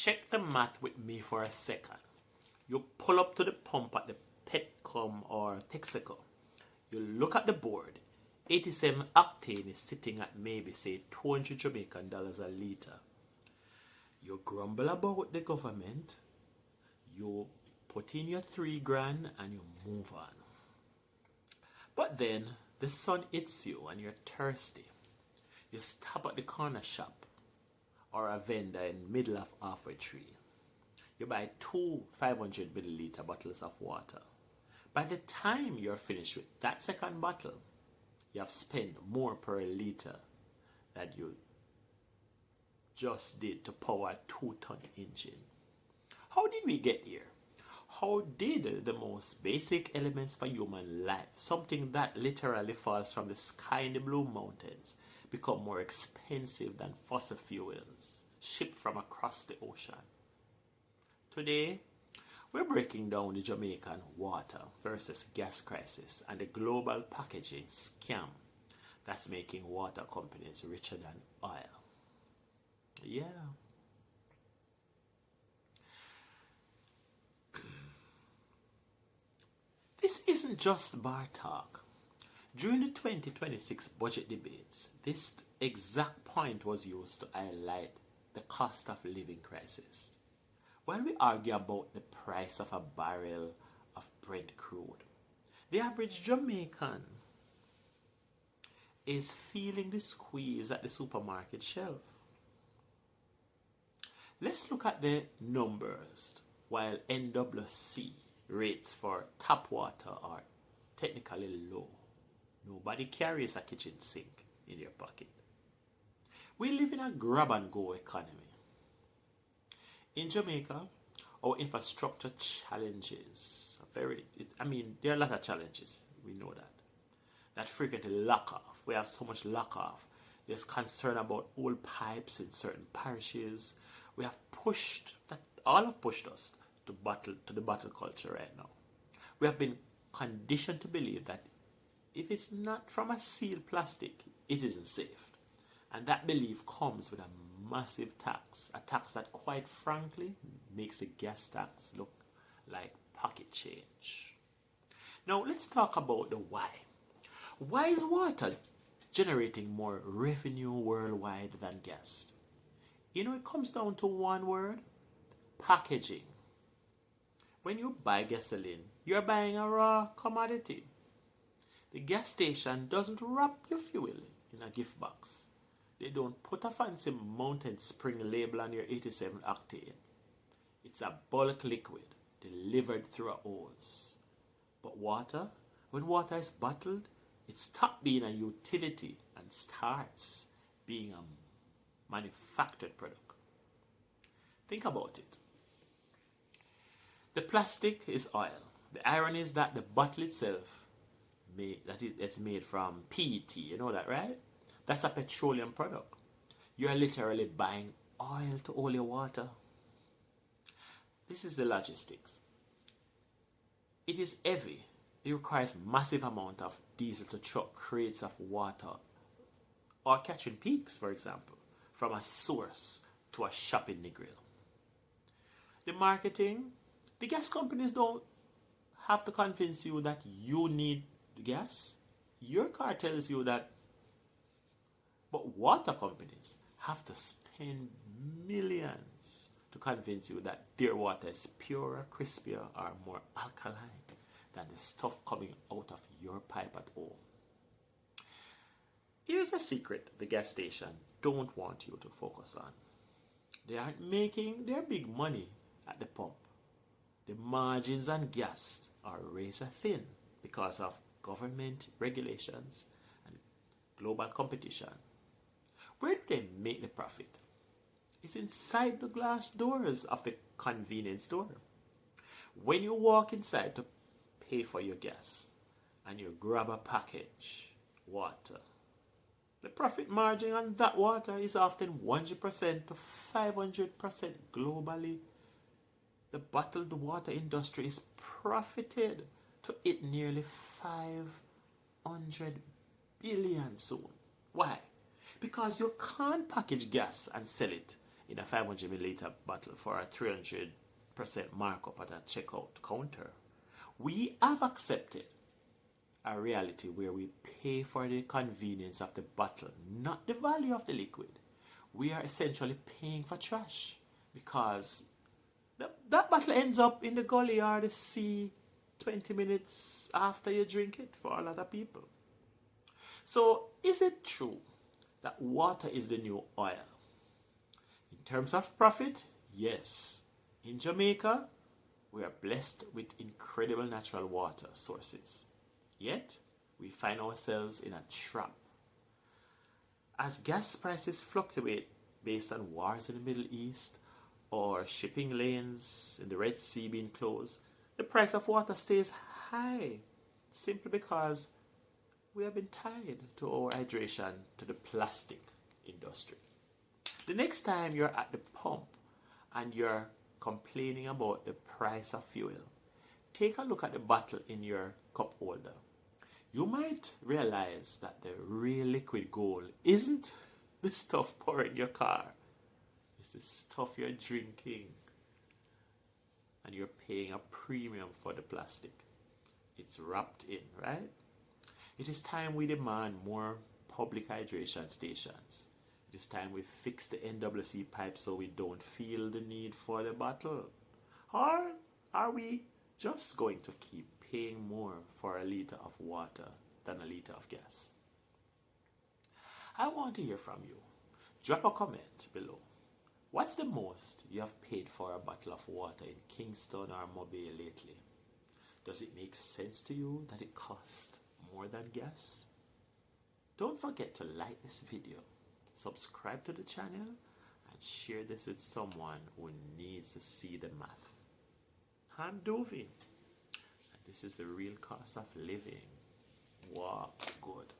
Check the math with me for a second. You pull up to the pump at the Petrojam or Texaco. You look at the board. 87 octane is sitting at maybe say 200 Jamaican dollars a litre. You grumble about the government. You put in your 3 grand and you move on. But then the sun hits you and you're thirsty. You stop at the corner shop or a vendor in the middle of halfway tree. You buy 2 500 milliliter bottles of water. By the time you're finished with that second bottle, you have spent more per litre than you just did to power a 2-ton engine. How did we get here? How did the most basic elements for human life, something that literally falls from the sky in the blue mountains, become more expensive than fossil fuels shipped from across the ocean? Today, we're breaking down the Jamaican water versus gas crisis and the global packaging scam that's making water companies richer than oil. Yeah. This isn't just bar talk. During the 2026 budget debates, this exact point was used to highlight the cost of living crisis. While we argue about the price of a barrel of Brent crude, the average Jamaican is feeling the squeeze at the supermarket shelf. Let's look at the numbers. While NWC rates for tap water are technically low, nobody carries a kitchen sink in their pocket. We live in a grab and go economy. In Jamaica, our infrastructure challenges there are a lot of challenges. We know that frequently lock off. We have so much lock off. There's concern about old pipes in certain parishes. We have all have pushed us to the bottle culture right now. We have been conditioned to believe that if it's not from a sealed plastic, it isn't safe. And that belief comes with a massive tax, a tax that quite frankly makes the gas tax look like pocket change. Now let's talk about the why. Why is water generating more revenue worldwide than gas? It comes down to one word: packaging. When you buy gasoline, you're buying a raw commodity. The gas station doesn't wrap your fuel in a gift box. They don't put a fancy mountain spring label on your 87 octane. It's a bulk liquid delivered through a hose. But water, when water is bottled, it stops being a utility and starts being a manufactured product. Think about it. The plastic is oil. The irony is that the bottle itself, it's made from PET. You know that, right? That's a petroleum product. You're literally buying oil to all your water. This is the logistics. It is heavy. It requires massive amount of diesel to truck crates of water or catching peaks, for example, from a source to a shop in Negril. The marketing, the gas companies don't have to convince you that you need gas. Your car tells you that. But water companies have to spend millions to convince you that their water is purer, crispier, or more alkaline than the stuff coming out of your pipe at home. Here's a secret the gas station don't want you to focus on. They aren't making their big money at the pump. The margins on gas are razor thin because of government regulations and global competition. Where do they make the profit? It's inside the glass doors of the convenience store. When you walk inside to pay for your gas and you grab a package, water, the profit margin on that water is often 100% to 500% globally. The bottled water industry is profited to hit nearly 500 billion soon. Why? Because you can't package gas and sell it in a 500 milliliter bottle for a 300% markup at a checkout counter. We have accepted a reality where we pay for the convenience of the bottle, not the value of the liquid. We are essentially paying for trash because that bottle ends up in the gully or the sea 20 minutes after you drink it for a lot of people. So, is it true that water is the new oil? In terms of profit, yes. In Jamaica, we are blessed with incredible natural water sources. Yet, we find ourselves in a trap. As gas prices fluctuate based on wars in the Middle East or shipping lanes in the Red Sea being closed, the price of water stays high simply because we have been tied to our hydration to the plastic industry. The next time you're at the pump and you're complaining about the price of fuel, take a look at the bottle in your cup holder. You might realize that the real liquid gold isn't the stuff pouring your car. It's the stuff you're drinking. And you're paying a premium for the plastic. It's wrapped in, right? It is time we demand more public hydration stations. It is time we fix the NWC pipe so we don't feel the need for the bottle. Or are we just going to keep paying more for a liter of water than a liter of gas? I want to hear from you. Drop a comment below. What's the most you have paid for a bottle of water in Kingston or Mobile lately? Does it make sense to you that it costs more than gas? Don't forget to like this video, subscribe to the channel, and share this with someone who needs to see the math. I'm Dovey, and this is the real cost of living. Walk good.